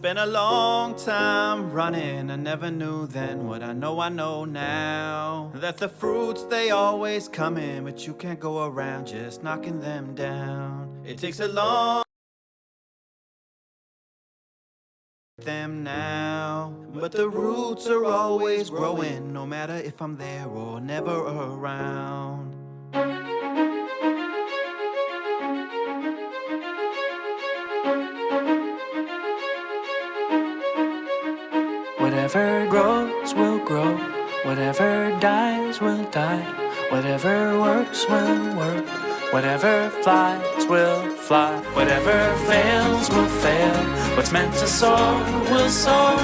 spent a long time running. I never knew then what I know now. That the fruits, they always come in, but you can't go around just knocking them down. It takes a long them now, but the roots are always growing, no matter if I'm there or never around. Whatever grows will grow, whatever dies will die, whatever works will work, whatever flies will fly, whatever fails will fail, what's meant to soar will soar.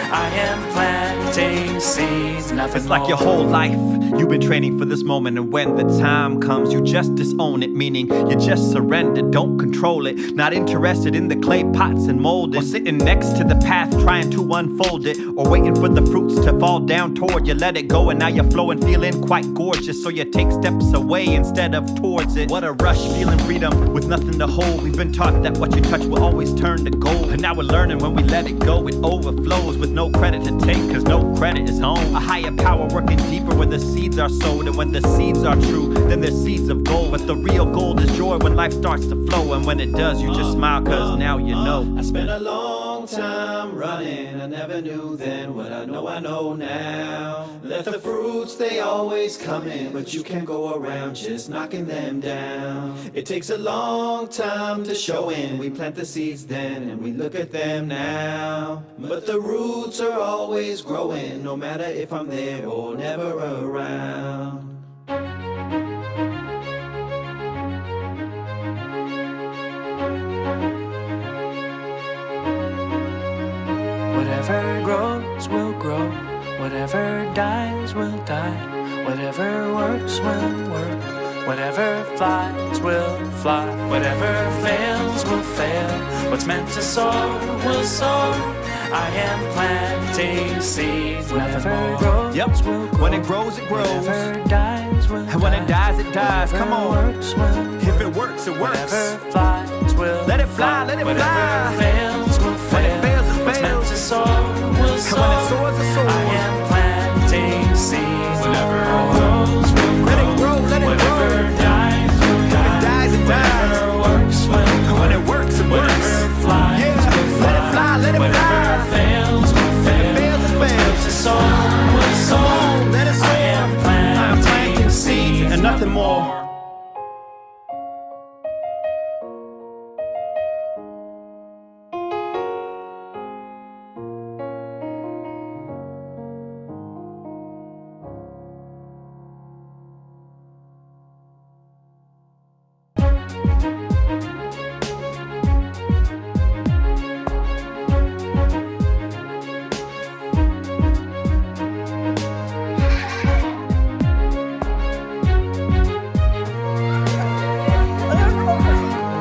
I am planting seeds, nothing It's like more. your whole life you've been training for this moment, and when the time comes you just disown it, meaning you just surrender, don't control it, not interested in the clay pots and molding, or sitting next to the path trying to unfold it, or waiting for the fruits to fall down toward you. Let it go and now you're flowing, feeling quite gorgeous, so you take steps away instead of towards it. What a rush, feeling freedom with nothing to hold. We've been taught that what you touch will always turn to gold, and now we're learning when we let it go it overflows, with no credit to take, cause no credit is home. A higher power working deeper where the seeds are sowed, and when the seeds are true, then they're seeds of gold. But the real gold is joy when life starts to flow, and when it does, you just smile, cause now you know. I spent a long time running, I never knew then what I know now. That the fruits, they always come in, but you can't go around just knocking them down. It takes a long time to show in, we plant the seeds then, and we look at them now. But the roots are always growing, no matter if I'm there or never around. Whatever grows will grow, whatever dies will die, whatever works will work, whatever flies will fly, whatever fails will fail, what's meant to soar will soar. I am planting seeds. Whatever grows will grow. When it grows, it grows. Whatever dies will And when it dies, it dies. Come on. Works will If it works, it works. Whatever flies will Let it fly, let it whatever fly. fails will fail. When it fails, it What's meant fails. to soar will soar. And when it soars, it soars. I am planting seeds. Whatever grows will grow. Let it grow, let it whatever grow. dies will If die. it dies, it dies. Whatever works will And when it works, it works. whatever flies Yeah. will fly. Let it fly, let it whatever fly. fails will fail. If it fails, it What's meant fails. to soar will soar. Come on, let it soar. I am I'm planting planting seeds and nothing more.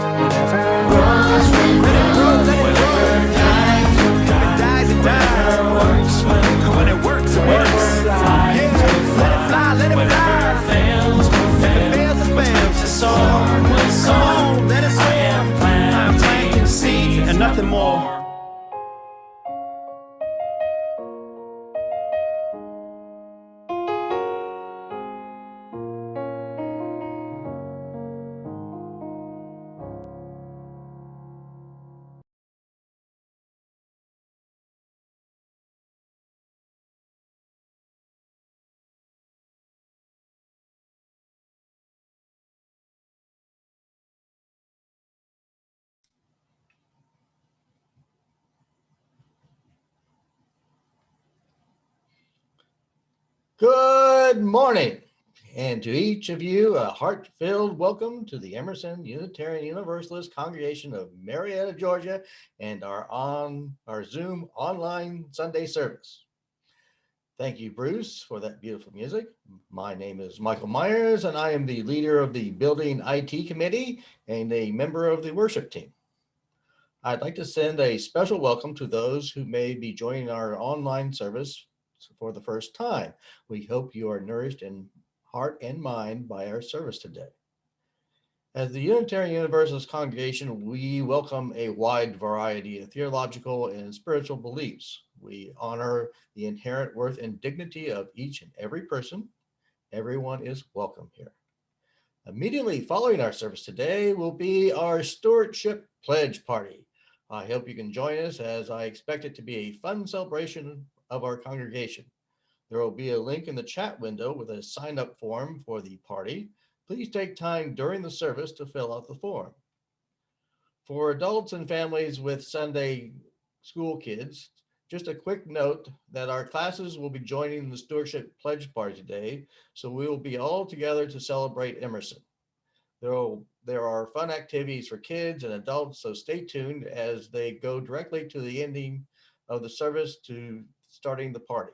Whatever grows will grow. Whatever dies will If it dies, it dies. whatever works will When it works, it works. flies Yeah. Let it fly, let it whatever fly. fails will If it fail. fails, it fails. To soar will soar. Come on, let it soar. I am I'm planting planting seeds and nothing more. Good morning, and to each of you, a heart-filled welcome to the Emerson Unitarian Universalist Congregation of Marietta, Georgia, and our Zoom online Sunday service. Thank you, Bruce, for that beautiful music. My name is Michael Myers, and I am the leader of the Building IT Committee and a member of the worship team. I'd like to send a special welcome to those who may be joining our online service for the first time. We hope you are nourished in heart and mind by our service today. As the Unitarian Universalist congregation, we welcome a wide variety of theological and spiritual beliefs. We honor the inherent worth and dignity of each and every person. Everyone is welcome here. Immediately following our service today will be our Stewardship Pledge Party. I hope you can join us, as I expect it to be a fun celebration of our congregation. There will be a link in the chat window with a sign-up form for the party. Please take time during the service to fill out the form. For adults and families with Sunday school kids, just a quick note that our classes will be joining the Stewardship Pledge Party today, so we will be all together to celebrate Emerson. There are fun activities for kids and adults, so stay tuned as they go directly to the ending of the service to starting the party.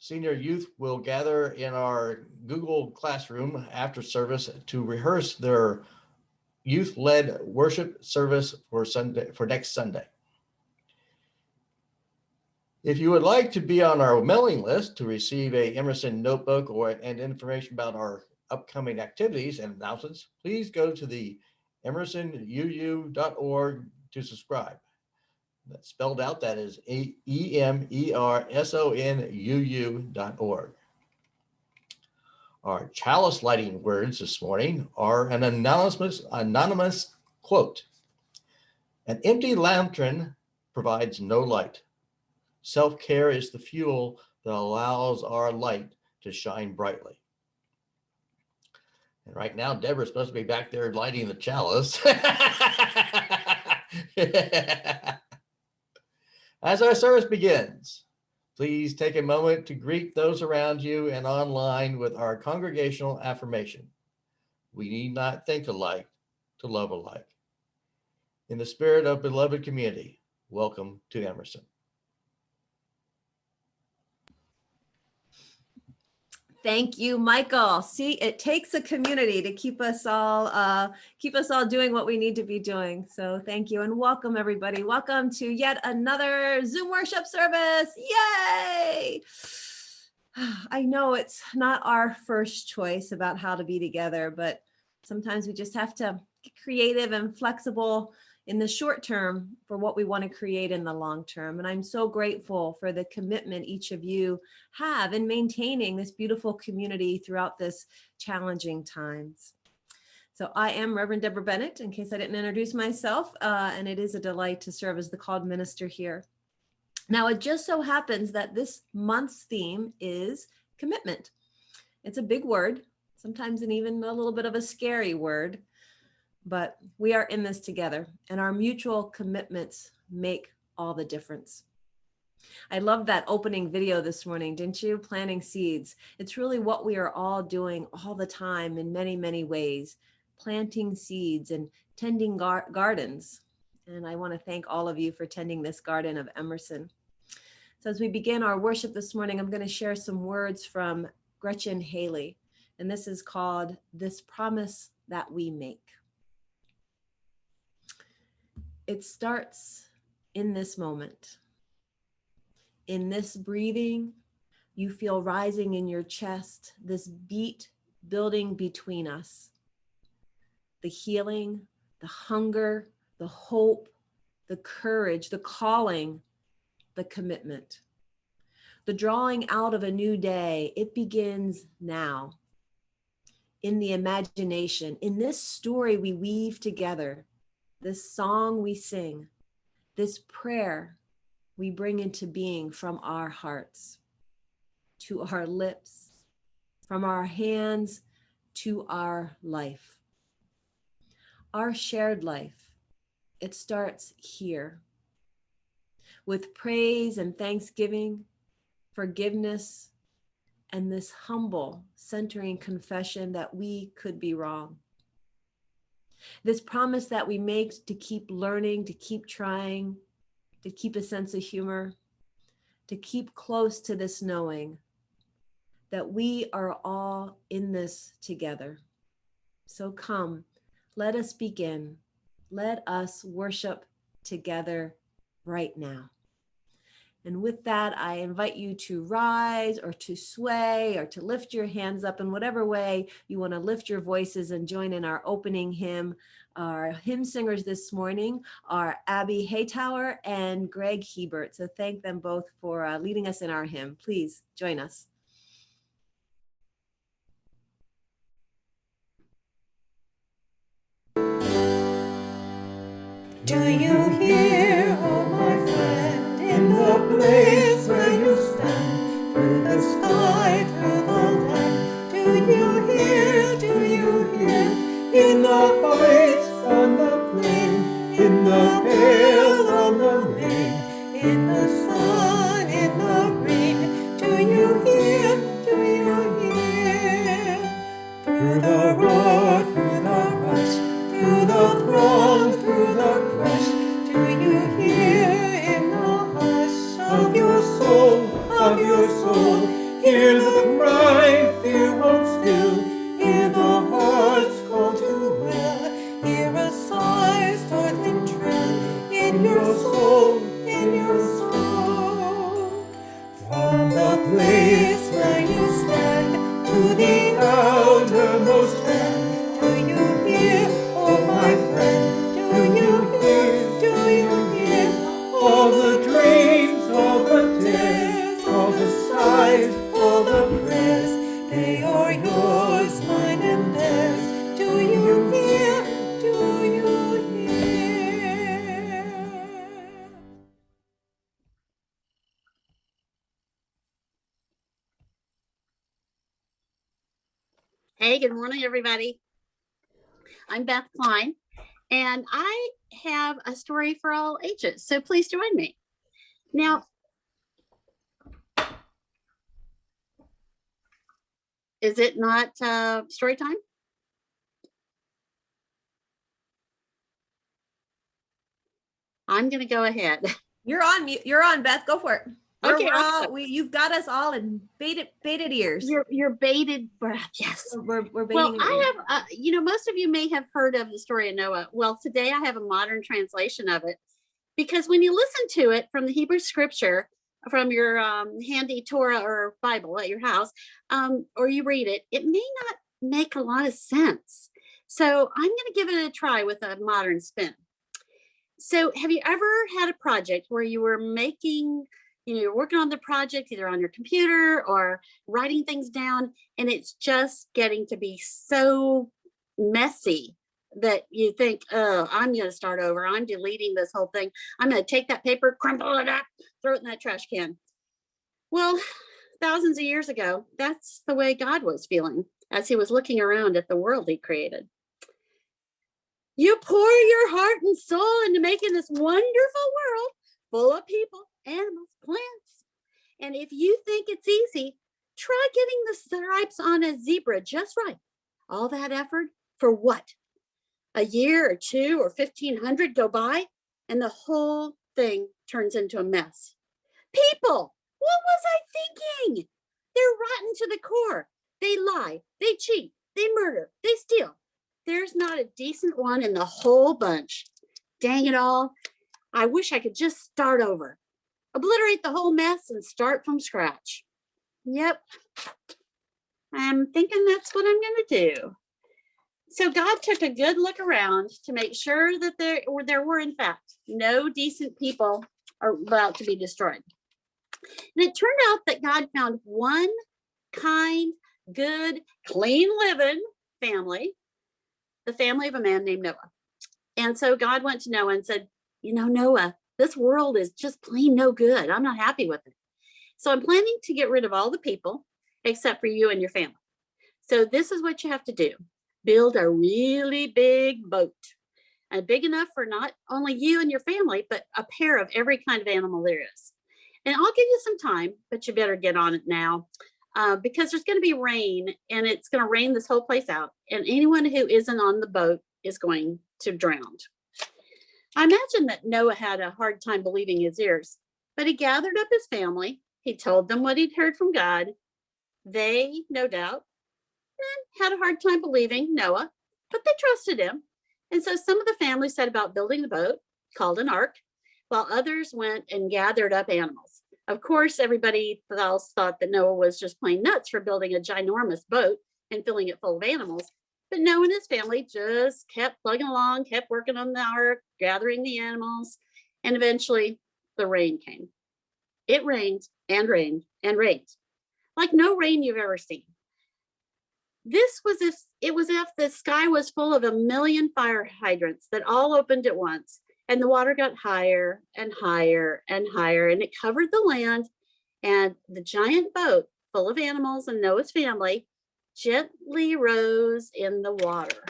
Senior youth will gather in our Google Classroom after service to rehearse their youth-led worship service for next Sunday. If you would like to be on our mailing list to receive a Emerson notebook and information about our upcoming activities and announcements, please go to the emersonuu.org to subscribe. That's spelled out, that is emersonuu.org. Our chalice lighting words this morning are an anonymous quote. An empty lantern provides no light. Self-care is the fuel that allows our light to shine brightly. And right now, Deborah's supposed to be back there lighting the chalice. As our service begins, please take a moment to greet those around you and online with our congregational affirmation. We need not think alike to love alike. In the spirit of beloved community, welcome to Emerson. Thank you, Michael. See, it takes a community to keep us all doing what we need to be doing. So thank you and welcome, everybody. Welcome to yet another Zoom worship service. Yay! I know it's not our first choice about how to be together, but sometimes we just have to get creative and flexible in the short term for what we want to create in the long term. And I'm so grateful for the commitment each of you have in maintaining this beautiful community throughout this challenging times. So I am Reverend Deborah Bennett, in case I didn't introduce myself, and it is a delight to serve as the called minister here. Now, it just so happens that this month's theme is commitment. It's a big word, sometimes an even a little bit of a scary word, but we are in this together, and our mutual commitments make all the difference. I love that opening video this morning, didn't you? Planting seeds. It's really what we are all doing all the time in many, many ways, planting seeds and tending gardens. And I want to thank all of you for tending this garden of Emerson. So as we begin our worship this morning, I'm going to share some words from Gretchen Haley, and this is called This Promise That We Make. It starts in this moment. In this breathing, you feel rising in your chest, this beat building between us. The healing, the hunger, the hope, the courage, the calling, the commitment. The drawing out of a new day, it begins now. In the imagination, in this story we weave together, this song we sing, this prayer we bring into being from our hearts to our lips, from our hands to our life. Our shared life, it starts here with praise and thanksgiving, forgiveness, and this humble, centering confession that we could be wrong. This promise that we make to keep learning, to keep trying, to keep a sense of humor, to keep close to this knowing that we are all in this together. So come, let us begin. Let us worship together right now. And with that, I invite you to rise or to sway or to lift your hands up in whatever way you want to lift your voices and join in our opening hymn. Our hymn singers this morning are Abby Haytower and Greg Hebert. So thank them both for leading us in our hymn. Please join us. Do you hear, oh my friend, in the place where you stand, through the sky, through the land? Do you hear, in the heights on the plain, in the hail on the rain, in the sun, in the rain? Do you hear, through the roar, through the rush, through the throng, through the crush? Do you hear in the hush of your soul, hear the cry, fear holds still, hear the heart's call to will, hear a sigh, startling trill in your soul, from the place where you stand to the outermost land. Do you hear, oh my friend? Do you hear, all the dreams, all the tears, all the sighs, all the prayers? They are yours, mine and theirs. Do you hear, Hey, good morning, everybody. I'm Beth Klein, and I have a story for all ages, so please join me. Now, is it not story time? I'm going to go ahead. You're on mute. You're on, Beth. Go for it. Okay, You've got us all in bated ears. Your bated breath, yes. We're bating. Well, I have, most of you may have heard of the story of Noah. Well, today I have a modern translation of it, because when you listen to it from the Hebrew scripture, from your handy Torah or Bible at your house, or you read it, it may not make a lot of sense. So I'm going to give it a try with a modern spin. So have you ever had a project where you were making, you're working on the project either on your computer or writing things down, and it's just getting to be so messy that you think, oh, I'm going to start over. I'm deleting this whole thing. I'm going to take that paper, crumple it up, throw it in that trash can. Well, thousands of years ago, that's the way God was feeling as he was looking around at the world he created. You pour your heart and soul into making this wonderful world full of people, animals, plants. And if you think it's easy, try getting the stripes on a zebra just right. All that effort for what? A year or two or 1,500 go by, and the whole thing turns into a mess. People, what was I thinking? They're rotten to the core. They lie, they cheat, they murder, they steal. There's not a decent one in the whole bunch. Dang it all. I wish I could just start over. Obliterate the whole mess and start from scratch. Yep. I'm thinking that's what I'm going to do. So God took a good look around to make sure that there were, in fact, no decent people are about to be destroyed. And it turned out that God found one kind, good, clean living family, the family of a man named Noah. And so God went to Noah and said, Noah, this world is just plain no good. I'm not happy with it. So I'm planning to get rid of all the people except for you and your family. So this is what you have to do. Build a really big boat, and big enough for not only you and your family, but a pair of every kind of animal there is. And I'll give you some time, but you better get on it now, because there's going to be rain, and it's going to rain this whole place out. And anyone who isn't on the boat is going to drown. I imagine that Noah had a hard time believing his ears, but he gathered up his family. He told them what he'd heard from God. They, no doubt, had a hard time believing Noah, but they trusted him. And so some of the family set about building the boat, called an ark, while others went and gathered up animals. Of course, everybody else thought that Noah was just plain nuts for building a ginormous boat and filling it full of animals. But Noah and his family just kept plugging along, kept working on the ark, gathering the animals, and eventually the rain came. It rained and rained and rained, like no rain you've ever seen. This was if the sky was full of 1,000,000 fire hydrants that all opened at once, and the water got higher and higher and higher, and it covered the land, and the giant boat full of animals and Noah's family gently rose in the water.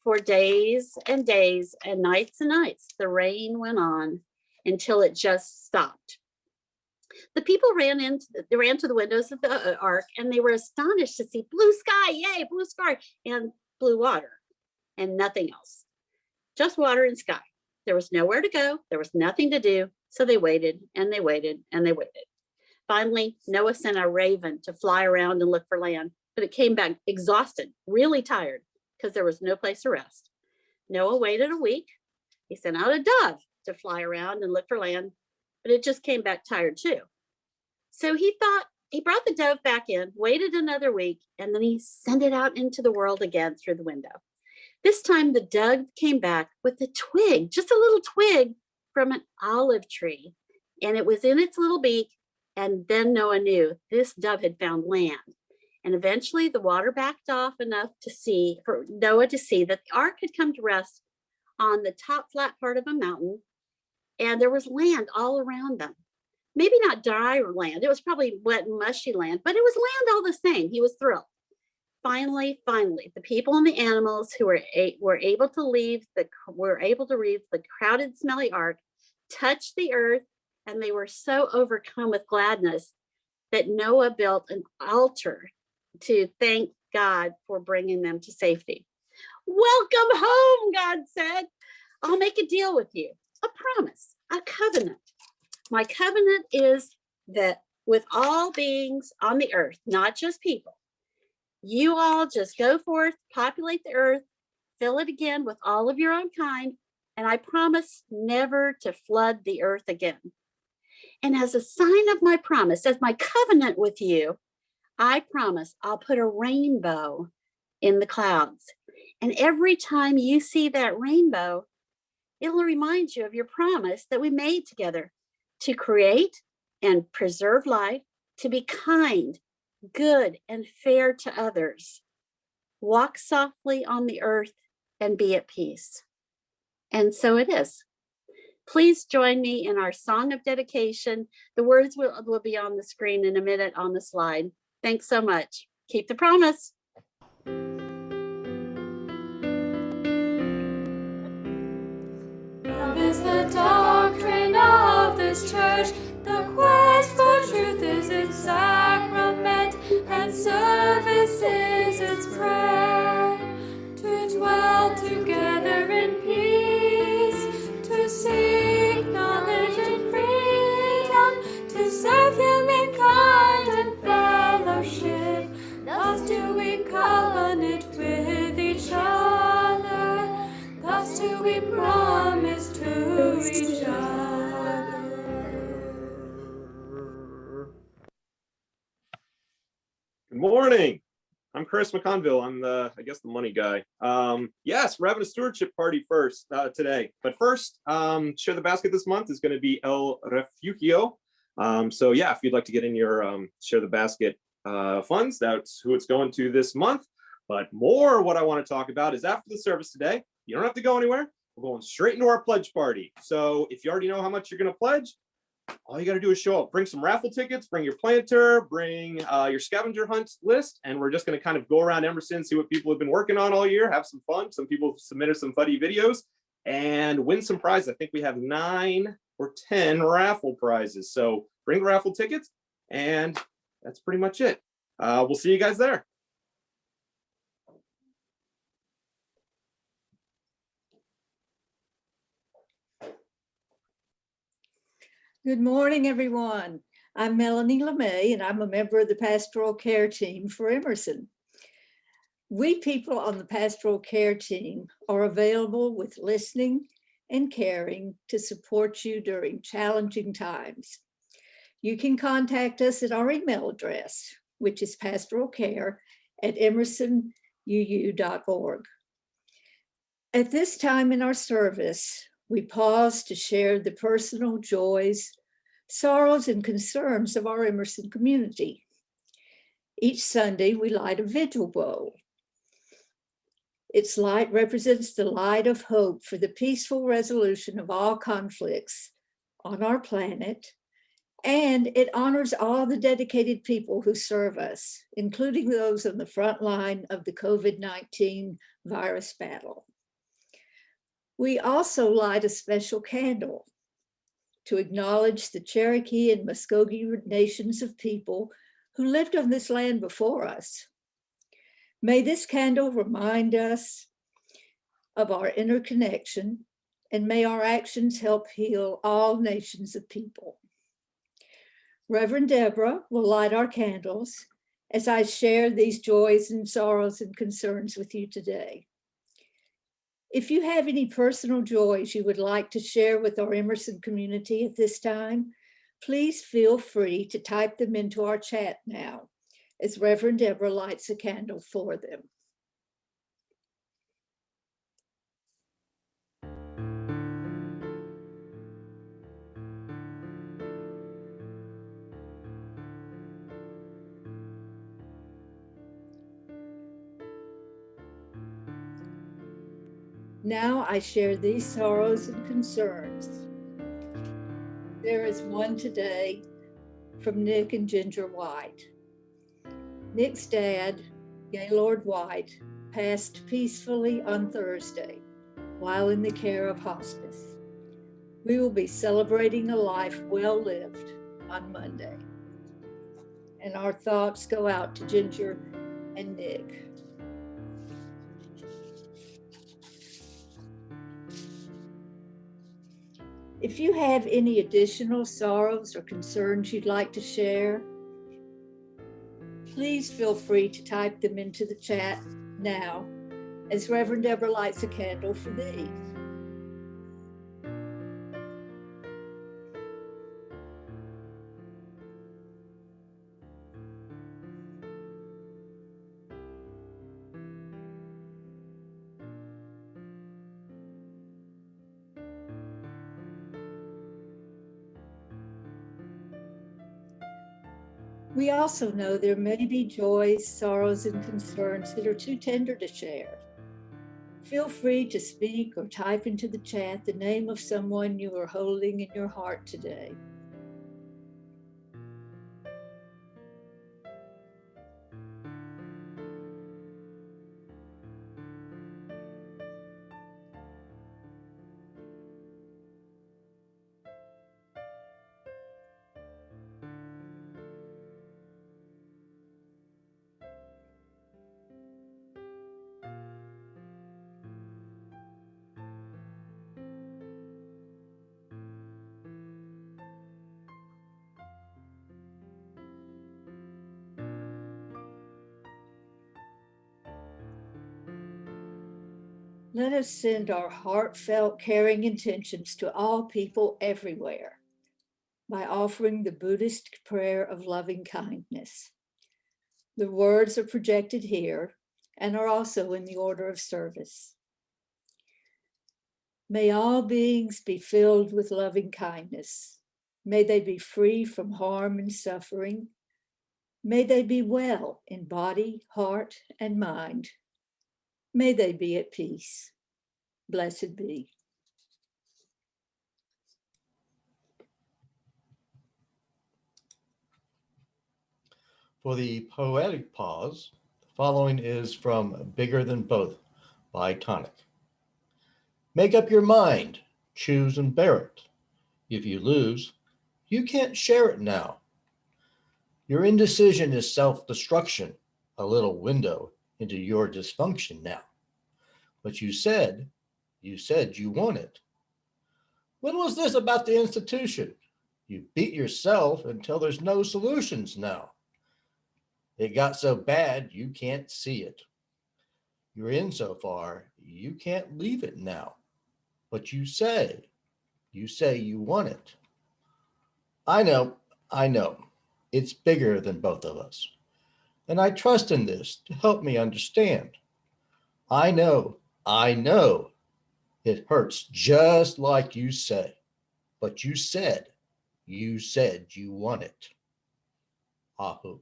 For days and days and nights, the rain went on until it just stopped. The people ran to the windows of the ark, and they were astonished to see blue sky, yay, blue sky, and blue water, and nothing else. Just water and sky. There was nowhere to go. There was nothing to do. So they waited and they waited and they waited. Finally, Noah sent a raven to fly around and look for land, but it came back exhausted, really tired, because there was no place to rest. Noah waited a week. He sent out a dove to fly around and look for land, but it just came back tired too. So he brought the dove back in, waited another week, and then he sent it out into the world again through the window. This time the dove came back with a twig, just a little twig from an olive tree, and it was in its little beak. And then Noah knew this dove had found land. And eventually the water backed off enough for Noah to see that the ark had come to rest on the top flat part of a mountain, and there was land all around them. Maybe not dry land. It was probably wet and mushy land, but it was land all the same. He was thrilled. Finally, the people and the animals who were able to reach the crowded, smelly ark touched the earth, and they were so overcome with gladness that Noah built an altar to thank God for bringing them to safety. Welcome home, God said. I'll make a deal with you, a promise, a covenant. My covenant is that with all beings on the earth, not just people, you all just go forth, populate the earth, fill it again with all of your own kind, and I promise never to flood the earth again. And as a sign of my promise, as my covenant with you, I promise I'll put a rainbow in the clouds. And every time you see that rainbow, it'll remind you of your promise that we made together to create and preserve life, to be kind, good, and fair to others. Walk softly on the earth and be at peace. And so it is. Please join me in our song of dedication. The words will be on the screen in a minute on the slide. Thanks so much. Keep the promise. Love is the doctrine of this church. The quest for truth is its sacrament, and service is its prayer. To dwell together in peace, to seek knowledge and freedom, to serve humankind in fellowship. Thus do we covenant with each other. Thus do we promise to each other. Good morning. I'm Chris McConville. I'm the money guy. Yes, we're having a stewardship party first today. But first, Share the Basket this month is going to be El Refugio. So yeah, if you'd like to get in your Share the Basket funds, that's who it's going to this month. But more what I want to talk about is after the service today, you don't have to go anywhere. We're going straight into our pledge party. So if you already know how much you're going to pledge, all you got to do is show up. Bring some raffle tickets, bring your planter, bring your scavenger hunt list, and we're just going to kind of go around Emerson, see what people have been working on all year, have some fun. Some people submitted some funny videos, and win some prizes. I think we have 9 or 10 raffle prizes. So bring the raffle tickets, and that's pretty much it. We'll see you guys there. Good morning, everyone. I'm Melanie LeMay, and I'm a member of the pastoral care team for Emerson. We people on the pastoral care team are available with listening and caring to support you during challenging times. You can contact us at our email address, which is pastoralcare@emersonuu.org. At this time in our service, we pause to share the personal joys, sorrows, and concerns of our Emerson community. Each Sunday, we light a vigil bowl. Its light represents the light of hope for the peaceful resolution of all conflicts on our planet, and it honors all the dedicated people who serve us, including those on the front line of the COVID-19 virus battle. We also light a special candle to acknowledge the Cherokee and Muskogee nations of people who lived on this land before us. May this candle remind us of our interconnection, and may our actions help heal all nations of people. Reverend Deborah will light our candles as I share these joys and sorrows and concerns with you today. If you have any personal joys you would like to share with our Emerson community at this time, please feel free to type them into our chat now, as Reverend Deborah lights a candle for them. Now I share these sorrows and concerns. There is one today from Nick and Ginger White. Nick's dad, Gaylord White, passed peacefully on Thursday while in the care of hospice. We will be celebrating a life well lived on Monday. And our thoughts go out to Ginger and Nick. If you have any additional sorrows or concerns you'd like to share, please feel free to type them into the chat now as Reverend Deborah lights a candle for thee. We also know there may be joys, sorrows, and concerns that are too tender to share. Feel free to speak or type into the chat the name of someone you are holding in your heart today. Let us send our heartfelt, caring intentions to all people everywhere by offering the Buddhist prayer of loving kindness. The words are projected here and are also in the order of service. May all beings be filled with loving kindness. May they be free from harm and suffering. May they be well in body, heart, and mind. May they be at peace. Blessed be. For the poetic pause, the following is from Bigger Than Both by Tonic. Make up your mind, choose and bear it. If you lose, you can't share it now. Your indecision is self-destruction, a little window into your dysfunction now. But you said you want it. When was this about the institution? You beat yourself until there's no solutions now. It got so bad you can't see it. You're in so far, you can't leave it now. But you say you want it. I know I know it's bigger than both of us, and I trust in this to help me understand. I know it hurts just like you say, but you said you want it. Ahu.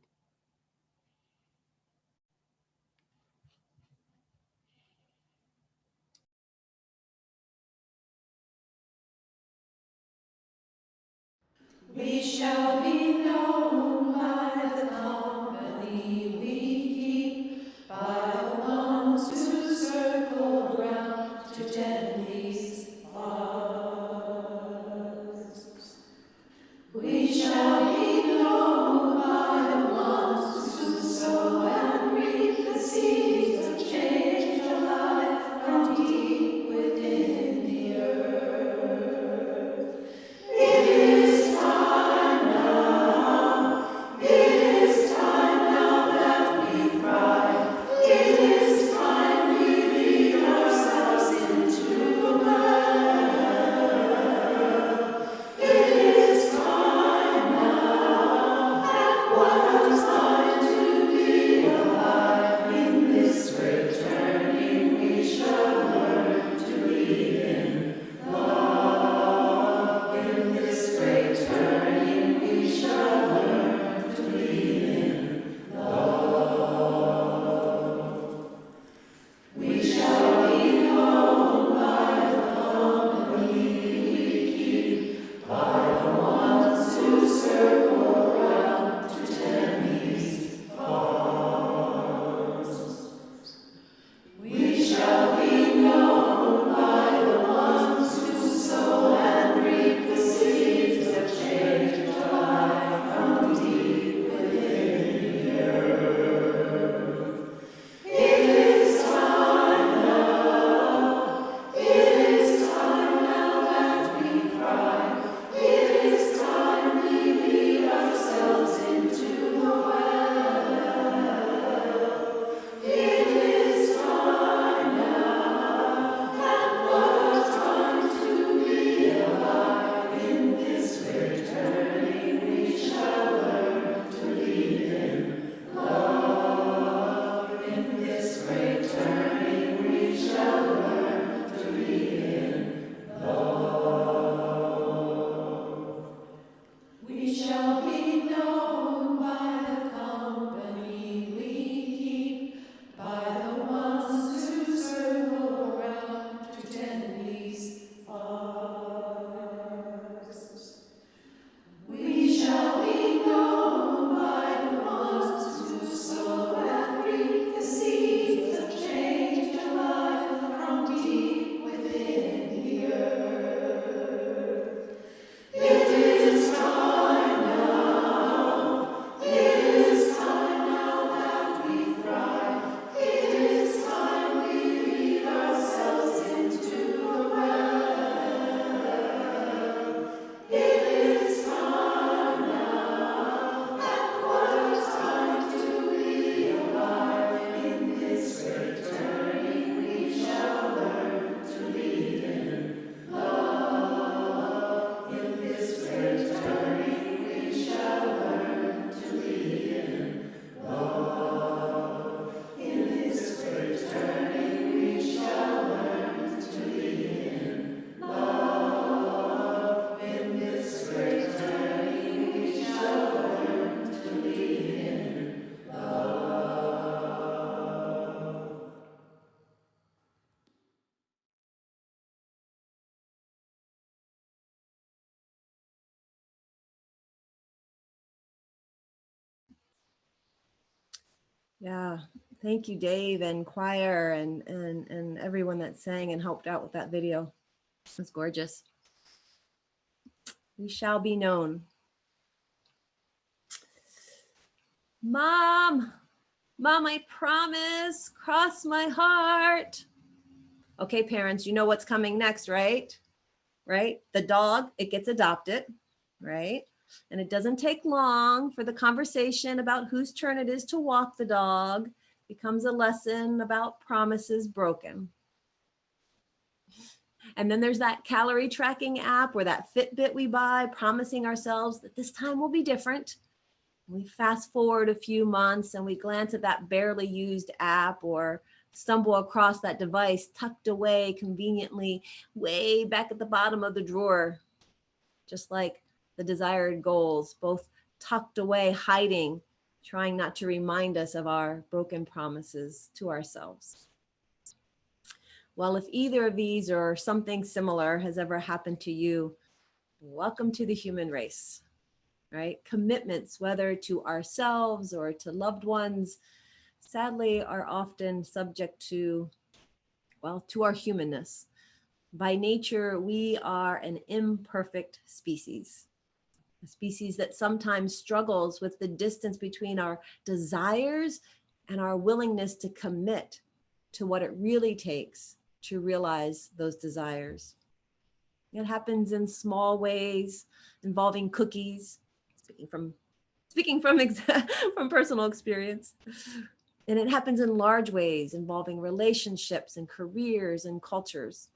We shall be known by the company we keep, by the ones who circle round to tend these flowers. We shall be known by the ones who sow and reap the seeds of change alive from deep within the earth. It is time now. It is time now that we cry. It is time we lead ourselves into the world. It is time now. And what a time to be alive. In this great turning we shall learn to lead in love. In this great turning we shall learn to lead in love. We shall be known by the company we keep, by the ones who circle round to tend these flowers. We shall be known by the ones who sow and reap the seeds of change alive from deep within the earth. It is time now. It is time now that we cry. It is time we lead ourselves into the well. It is time now. And what a time to be alive. In this great turning we shall learn to lead in love. In this great turning we shall learn to lead in love. We shall be known by the company we keep, by the ones who circle round to tend these flowers. We shall be known by the ones who sow and reap the seeds of change alive from deep within the earth. It is time now. It is time now that we cry. It is time we lead ourselves into the well. It is time now. And what a time to be alive. In this great turning we shall learn to lead in love. In this great turning we shall learn to lead in love. In this great turning we shall learn to lead in love. In this great turning we shall learn to lead in love. Yeah, thank you, Dave and choir and everyone that sang and helped out with that video. It's gorgeous. We shall be known. Mom, I promise, cross my heart. Okay, parents, you know what's coming next, right? Right? The dog, it gets adopted, right? And it doesn't take long for the conversation about whose turn it is to walk the dog becomes a lesson about promises broken. And then there's that calorie tracking app or that Fitbit we buy, promising ourselves that this time will be different. We fast forward a few months and we glance at that barely used app or stumble across that device tucked away conveniently way back at the bottom of the drawer, just like the desired goals, both tucked away, hiding, trying not to remind us of our broken promises to ourselves. Well, if either of these or something similar has ever happened to you, welcome to the human race, right? Commitments, whether to ourselves or to loved ones, sadly are often subject to, well, to our humanness. By nature, we are an imperfect species, a species that sometimes struggles with the distance between our desires and our willingness to commit to what it really takes to realize those desires. It happens in small ways involving cookies, speaking from personal experience. And it happens in large ways involving relationships and careers and cultures,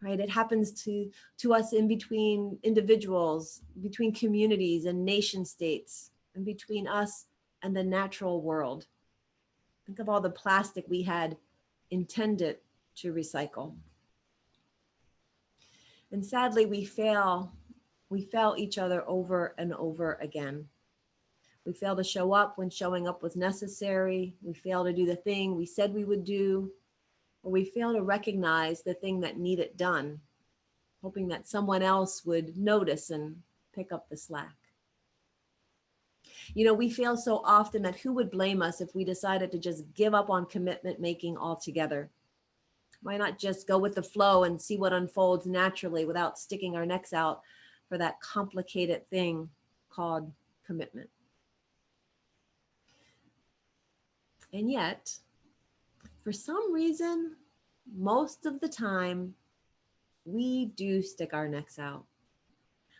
right? It happens to us in between individuals, between communities and nation states, and between us and the natural world. Think of all the plastic we had intended to recycle. And sadly, we fail each other over and over again. We fail to show up when showing up was necessary. We fail to do the thing we said we would do, or we fail to recognize the thing that needed done, hoping that someone else would notice and pick up the slack. You know, we fail so often that who would blame us if we decided to just give up on commitment making altogether? Why not just go with the flow and see what unfolds naturally without sticking our necks out for that complicated thing called commitment? And yet, for some reason, most of the time, we do stick our necks out.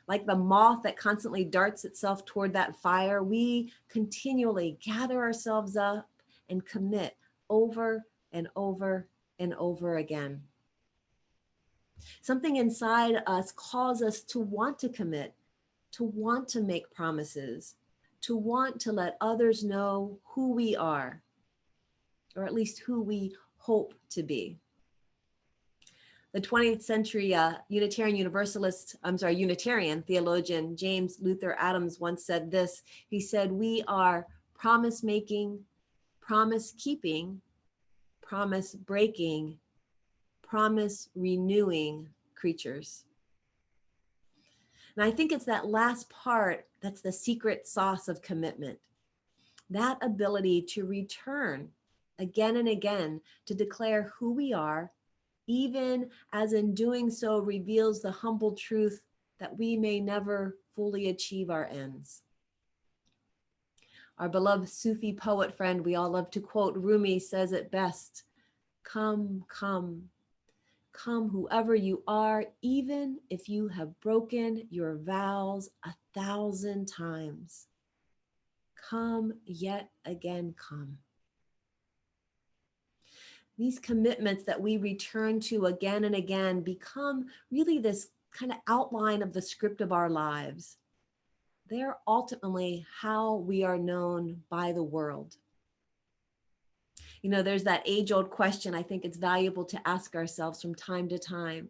Like the moth that constantly darts itself toward that fire, we continually gather ourselves up and commit over and over and over again. Something inside us calls us to want to commit, to want to make promises, to want to let others know who we are, or at least who we hope to be. The 20th century Unitarian theologian James Luther Adams once said this. He said, "We are promise-making, promise-keeping, promise-breaking, promise-renewing creatures." And I think it's that last part that's the secret sauce of commitment. That ability to return again and again to declare who we are, even as in doing so reveals the humble truth that we may never fully achieve our ends. Our beloved Sufi poet friend we all love to quote, Rumi, says it best: "Come, come, come whoever you are, even if you have broken your vows 1,000 times. Come yet again, come." These commitments that we return to again and again become really this kind of outline of the script of our lives. They're ultimately how we are known by the world. You know, there's that age-old question I think it's valuable to ask ourselves from time to time.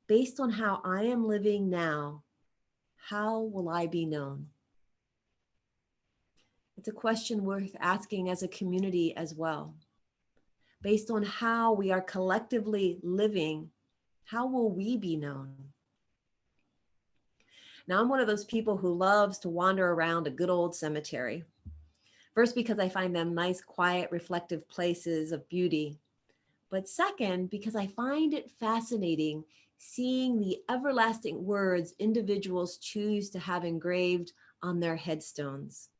Based on how I am living now, how will I be known? It's a question worth asking as a community as well. Based on how we are collectively living, how will we be known? Now, I'm one of those people who loves to wander around a good old cemetery. First, because I find them nice, quiet, reflective places of beauty. But second, because I find it fascinating seeing the everlasting words individuals choose to have engraved on their headstones.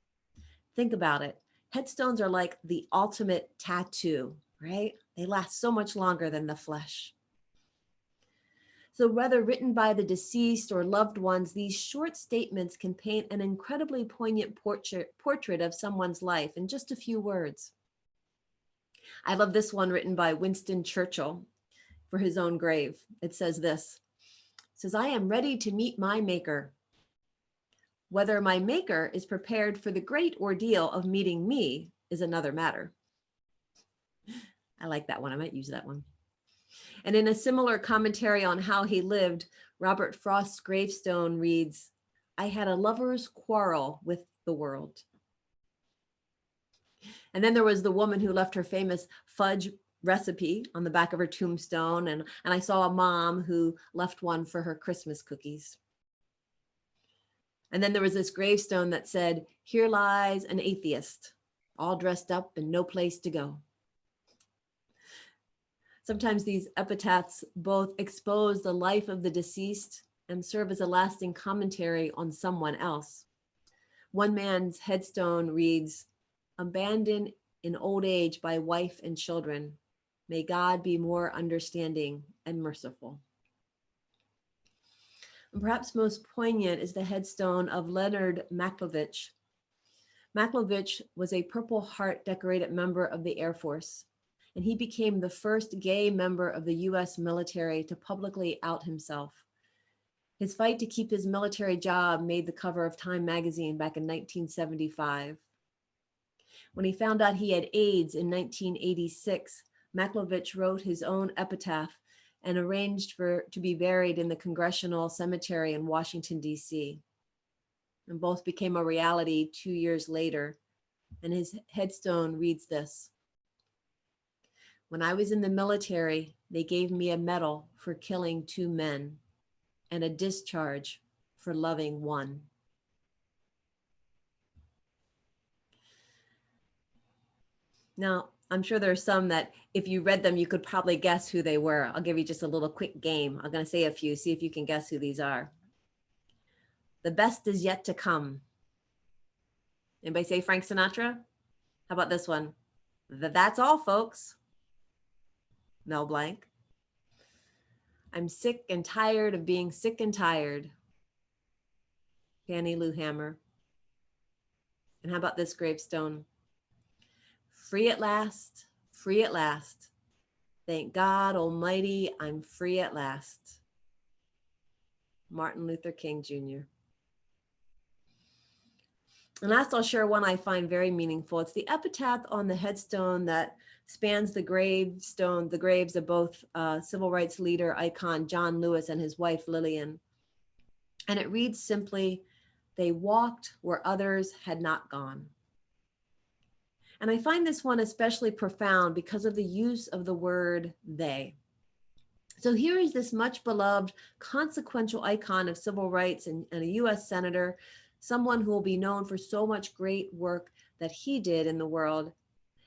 Think about it. Headstones are like the ultimate tattoo, right? They last so much longer than the flesh. So whether written by the deceased or loved ones, these short statements can paint an incredibly poignant portrait of someone's life in just a few words. I love this one written by Winston Churchill. for his own grave. It says this. It says, I am ready to meet my maker. Whether my maker is prepared for the great ordeal of meeting me is another matter. I like that one. I might use that one. And in a similar commentary on how he lived, Robert Frost's gravestone reads, I had a lover's quarrel with the world. And then there was the woman who left her famous fudge recipe on the back of her tombstone. And I saw a mom who left one for her Christmas cookies. And then there was this gravestone that said, here lies an atheist, all dressed up and no place to go. Sometimes these epitaphs both expose the life of the deceased and serve as a lasting commentary on someone else. One man's headstone reads, abandoned in old age by wife and children, may God be more understanding and merciful. And perhaps most poignant is the headstone of Leonard Maklovich. Maklovich was a Purple Heart decorated member of the Air Force, and he became the first gay member of the US military to publicly out himself. His fight to keep his military job made the cover of Time magazine back in 1975. When he found out he had AIDS in 1986, Maklovich wrote his own epitaph and arranged to be buried in the Congressional Cemetery in Washington, D.C. And both became a reality 2 years later. And his headstone reads this. When I was in the military, they gave me a medal for killing 2 men and a discharge for loving 1. Now, I'm sure there's some that if you read them, you could probably guess who they were. I'll give you just a little quick game. I'm going to say a few, see if you can guess who these are. The best is yet to come. Anybody say Frank Sinatra? How about this one? That's all, folks. Mel Blanc. I'm sick and tired of being sick and tired. Fannie Lou Hamer. And how about this gravestone? Free at last, free at last. Thank God Almighty, I'm free at last. Martin Luther King Jr. And last, I'll share one I find very meaningful. It's the epitaph on the headstone that spans the graves of both civil rights leader icon John Lewis and his wife Lillian. And it reads simply, they walked where others had not gone. And I find this one especially profound because of the use of the word they. So here is this much beloved, consequential icon of civil rights and a US senator, someone who will be known for so much great work that he did in the world.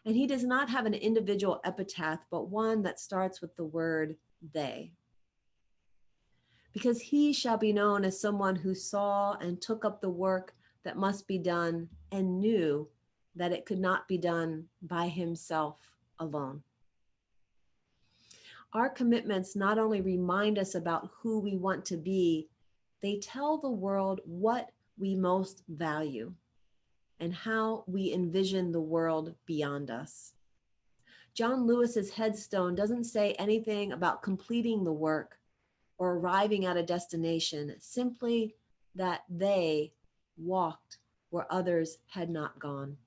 And he does not have an individual epitaph, but one that starts with the word they. Because he shall be known as someone who saw and took up the work that must be done and knew that it could not be done by himself alone. Our commitments not only remind us about who we want to be, they tell the world what we most value and how we envision the world beyond us. John Lewis's headstone doesn't say anything about completing the work or arriving at a destination, simply that they walked where others had not gone.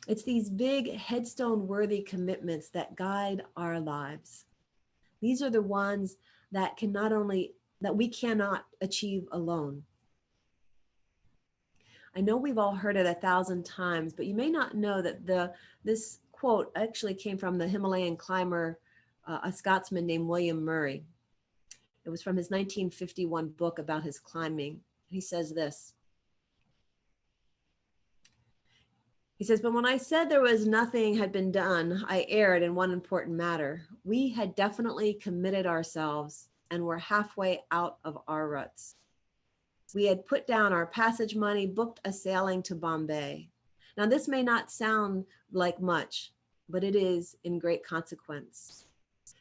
It's these big headstone-worthy commitments that guide our lives. These are the ones that we cannot achieve alone. I know we've all heard it 1,000 times, but you may not know that this quote actually came from the Himalayan climber, a Scotsman named William Murray. It was from his 1951 book about his climbing. He says this. He says, but when I said there was nothing had been done, I erred in one important matter. We had definitely committed ourselves and were halfway out of our ruts. We had put down our passage money, booked a sailing to Bombay. Now, this may not sound like much, but it is in great consequence.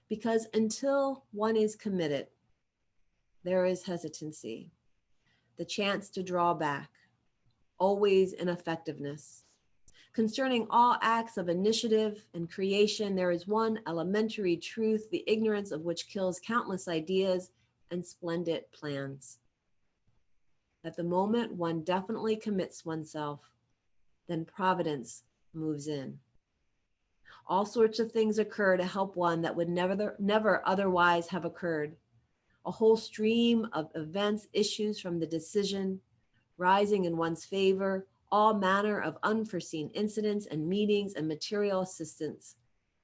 Because until one is committed, there is hesitancy, the chance to draw back, always ineffectiveness. Concerning all acts of initiative and creation, there is one elementary truth, the ignorance of which kills countless ideas and splendid plans. At the moment one definitely commits oneself, then providence moves in. All sorts of things occur to help one that would never otherwise have occurred. A whole stream of events issues from the decision, rising in one's favor, all manner of unforeseen incidents and meetings and material assistance,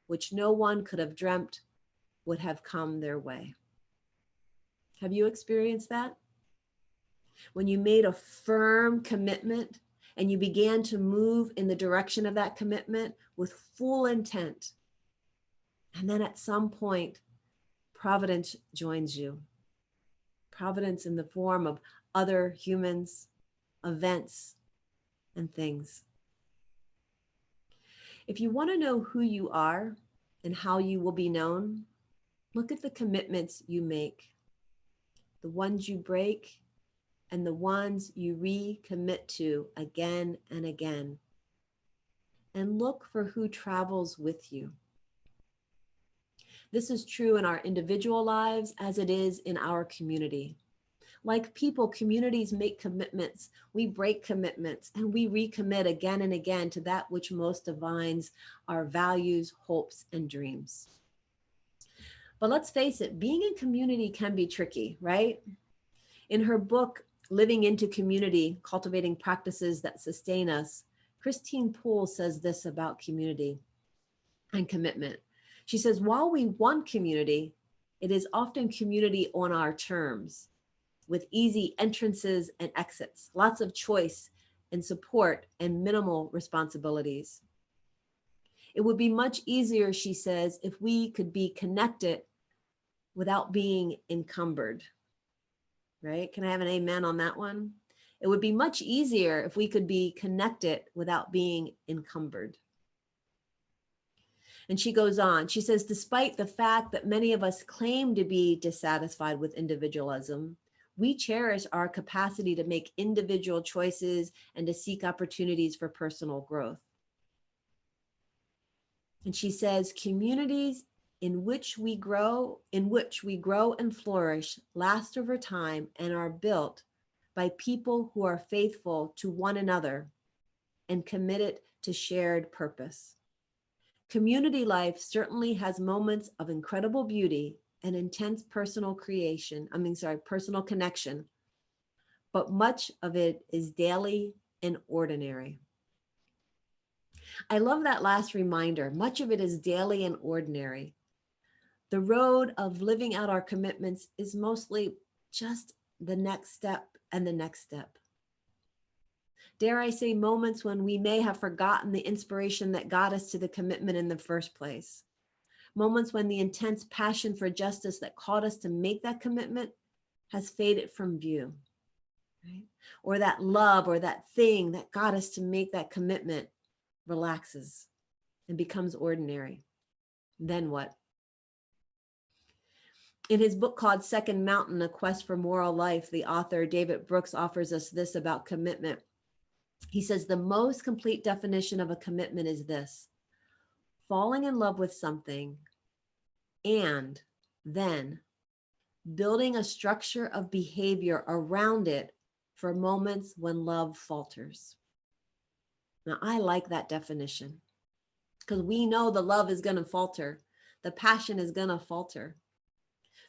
which no one could have dreamt would have come their way. Have you experienced that? When you made a firm commitment and you began to move in the direction of that commitment with full intent, and then at some point, providence joins you. Providence in the form of other humans, events, and things. If you want to know who you are and how you will be known, look at the commitments you make, the ones you break, and the ones you recommit to again and again. And look for who travels with you. This is true in our individual lives as it is in our community. Like people, communities make commitments, we break commitments, and we recommit again and again to that which most defines our values, hopes, and dreams. But let's face it, being in community can be tricky, right? In her book, Living into Community, Cultivating Practices That Sustain Us, Christine Poole says this about community and commitment. She says, while we want community, it is often community on our terms, with easy entrances and exits, lots of choice and support and minimal responsibilities. It would be much easier, she says, if we could be connected without being encumbered, right? Can I have an amen on that one? It would be much easier if we could be connected without being encumbered. And she goes on, she says, despite the fact that many of us claim to be dissatisfied with individualism, we cherish our capacity to make individual choices and to seek opportunities for personal growth. And she says, communities in which we grow and flourish last over time and are built by people who are faithful to one another and committed to shared purpose. Community life certainly has moments of incredible beauty and intense personal connection, but much of it is daily and ordinary. I love that last reminder. Much of it is daily and ordinary. The road of living out our commitments is mostly just the next step and the next step. Dare I say, moments when we may have forgotten the inspiration that got us to the commitment in the first place. Moments when the intense passion for justice that called us to make that commitment has faded from view, right? Or that love or that thing that got us to make that commitment relaxes and becomes ordinary. Then what? In his book called Second Mountain, A Quest for Moral Life, the author David Brooks offers us this about commitment. He says, the most complete definition of a commitment is this: falling in love with something and then building a structure of behavior around it for moments when love falters. Now, I like that definition because we know the love is going to falter. The passion is going to falter.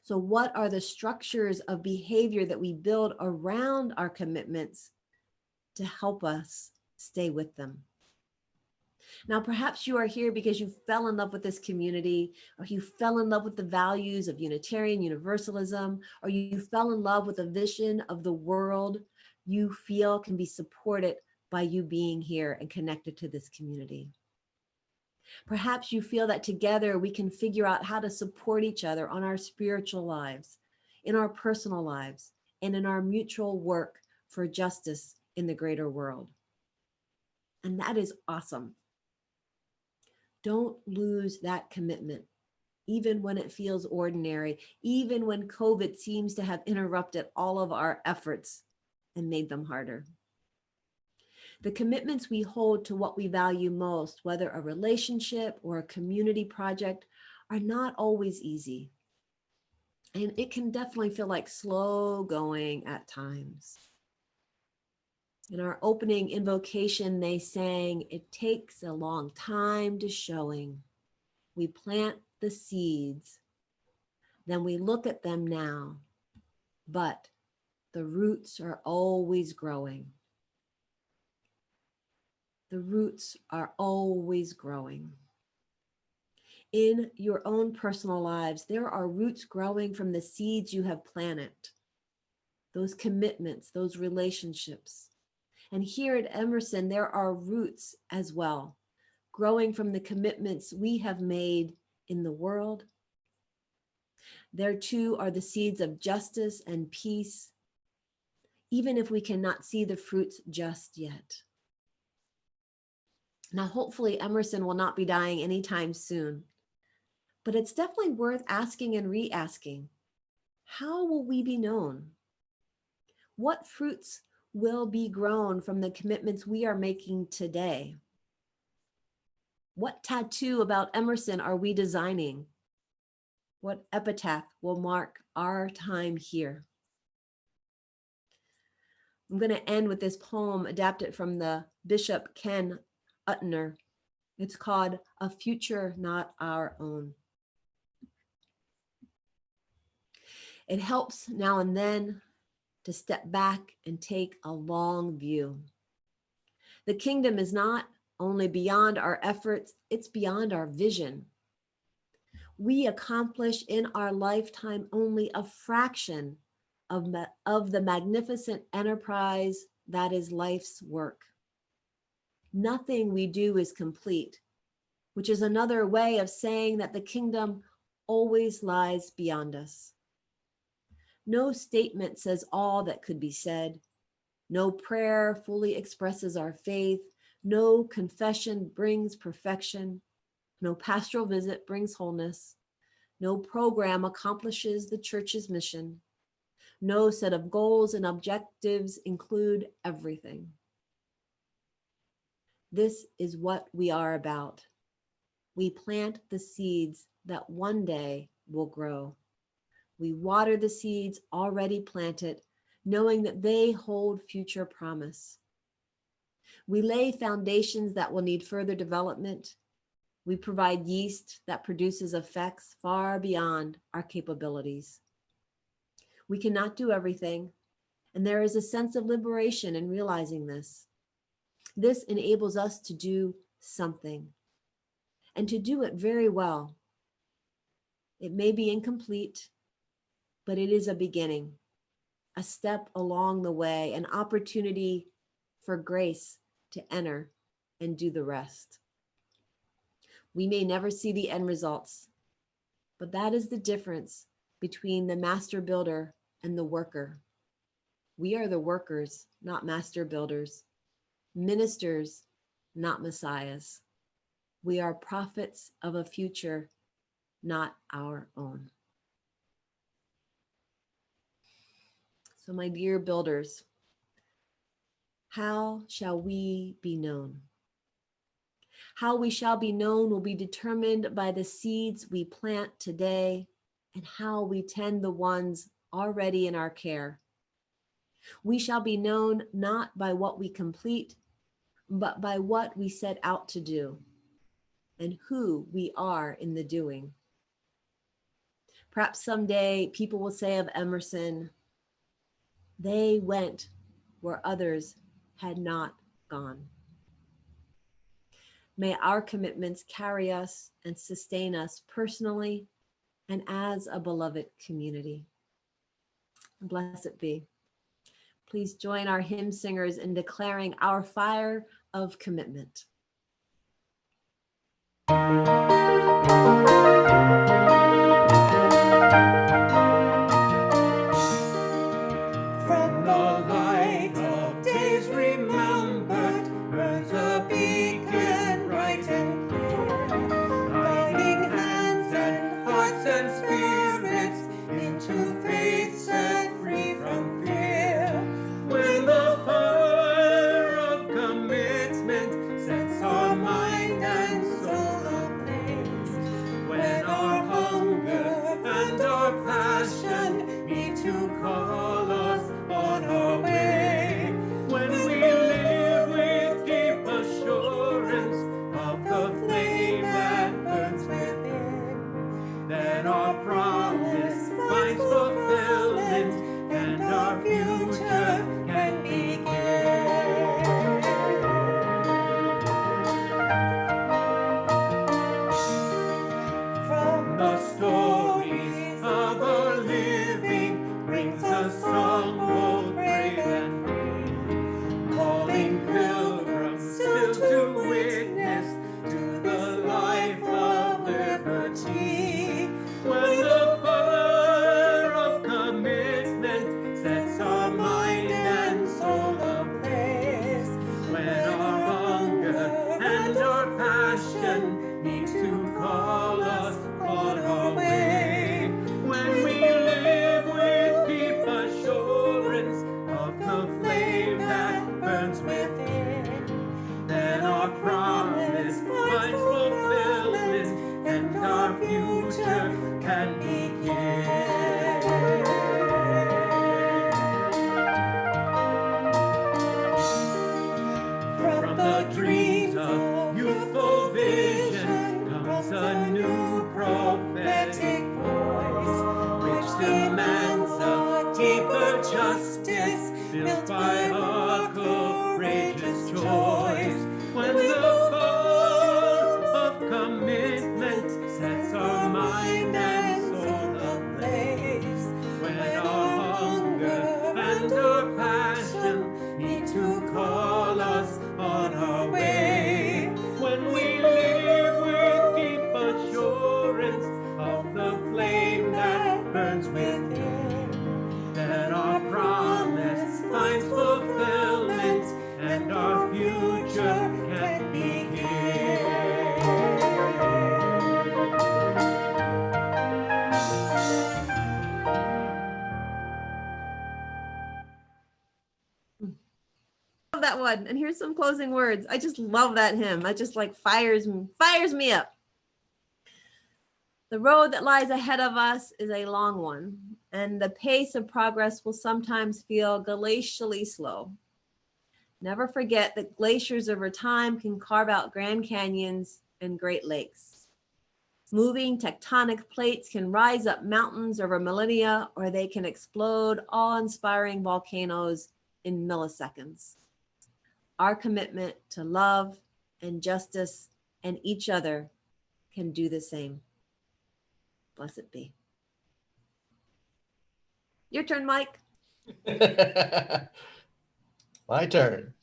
So what are the structures of behavior that we build around our commitments to help us stay with them? Now, perhaps you are here because you fell in love with this community, or you fell in love with the values of Unitarian Universalism, or you fell in love with a vision of the world you feel can be supported by you being here and connected to this community. Perhaps you feel that together we can figure out how to support each other on our spiritual lives, in our personal lives, and in our mutual work for justice in the greater world. And that is awesome. Don't lose that commitment, even when it feels ordinary, even when COVID seems to have interrupted all of our efforts and made them harder. The commitments we hold to what we value most, whether a relationship or a community project, are not always easy. And it can definitely feel like slow going at times. In our opening invocation, they sang, "It takes a long time to showing. We plant the seeds, then we look at them now, but the roots are always growing." The roots are always growing. In your own personal lives, there are roots growing from the seeds you have planted, those commitments, those relationships. And here at Emerson, there are roots as well, growing from the commitments we have made in the world. There too are the seeds of justice and peace, even if we cannot see the fruits just yet. Now, hopefully Emerson will not be dying anytime soon, but it's definitely worth asking and re-asking. How will we be known? What fruits will be grown from the commitments we are making today? What tattoo about Emerson are we designing? What epitaph will mark our time here? I'm going to end with this poem adapted from the Bishop Ken Utner. It's called "A Future Not Our Own." It helps now and then to step back and take a long view. The kingdom is not only beyond our efforts, it's beyond our vision. We accomplish in our lifetime only a fraction of the magnificent enterprise that is life's work. Nothing we do is complete, which is another way of saying that the kingdom always lies beyond us. No statement says all that could be said. No prayer fully expresses our faith. No confession brings perfection. No pastoral visit brings wholeness. No program accomplishes the church's mission. No set of goals and objectives include everything. This is what we are about. We plant the seeds that one day will grow. We water the seeds already planted, knowing that they hold future promise. We lay foundations that will need further development. We provide yeast that produces effects far beyond our capabilities. We cannot do everything, and there is a sense of liberation in realizing this. This enables us to do something, and to do it very well. It may be incomplete, but it is a beginning, a step along the way, an opportunity for grace to enter and do the rest. We may never see the end results, but that is the difference between the master builder and the worker. We are the workers, not master builders, ministers, not messiahs. We are prophets of a future, not our own. So, my dear builders, how shall we be known? How we shall be known will be determined by the seeds we plant today and how we tend the ones already in our care. We shall be known not by what we complete, but by what we set out to do and who we are in the doing. Perhaps someday people will say of Emerson, they went where others had not gone. May our commitments carry us and sustain us personally and as a beloved community. Blessed be. Please join our hymn singers in declaring our fire of commitment. From the light of days remembered, burns a beacon bright and clear, guiding hands and hearts and spirits into faith set free from fear. When the fire of commitment when our promise finds fulfillment and our future can begin. From The stories of our living brings a song both brave and free, calling pilgrims still to witness to the life of liberty. When the fire of commitment sets our mind and soul ablaze, when our hunger and our passion need to call us on our way, when we live with deep assurance of the flame that burns within, then our promise finds fulfillment and our future can begin. From the dreams of youthful vision comes a new prophetic voice, which demands a deeper justice built by our courageous choice. When the fire of commitment sets our mind and soul ablaze, when our hunger and our passion need to call us on our way, when we live with deep assurance of the flame that burns within, then our promise finds fulfillment and our future can begin. Love that one. And here's some closing words. I just love that hymn. That just like fires me up. The road that lies ahead of us is a long one, and the pace of progress will sometimes feel glacially slow. Never forget that glaciers over time can carve out Grand Canyons and Great Lakes. Moving tectonic plates can rise up mountains over millennia, or they can explode awe-inspiring volcanoes in milliseconds. Our commitment to love and justice and each other can do the same. Blessed be. Your turn, Mike. My turn.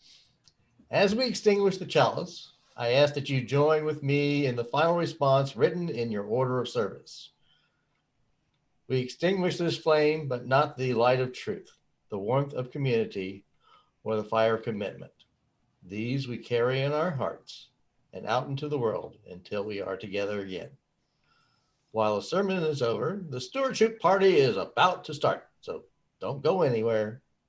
As we extinguish the chalice, I ask that you join with me in the final response written in your order of service. We extinguish this flame, but not the light of truth, the warmth of community, or the fire of commitment. These we carry in our hearts and out into the world until we are together again. While the sermon is over, the stewardship party is about to start, so don't go anywhere.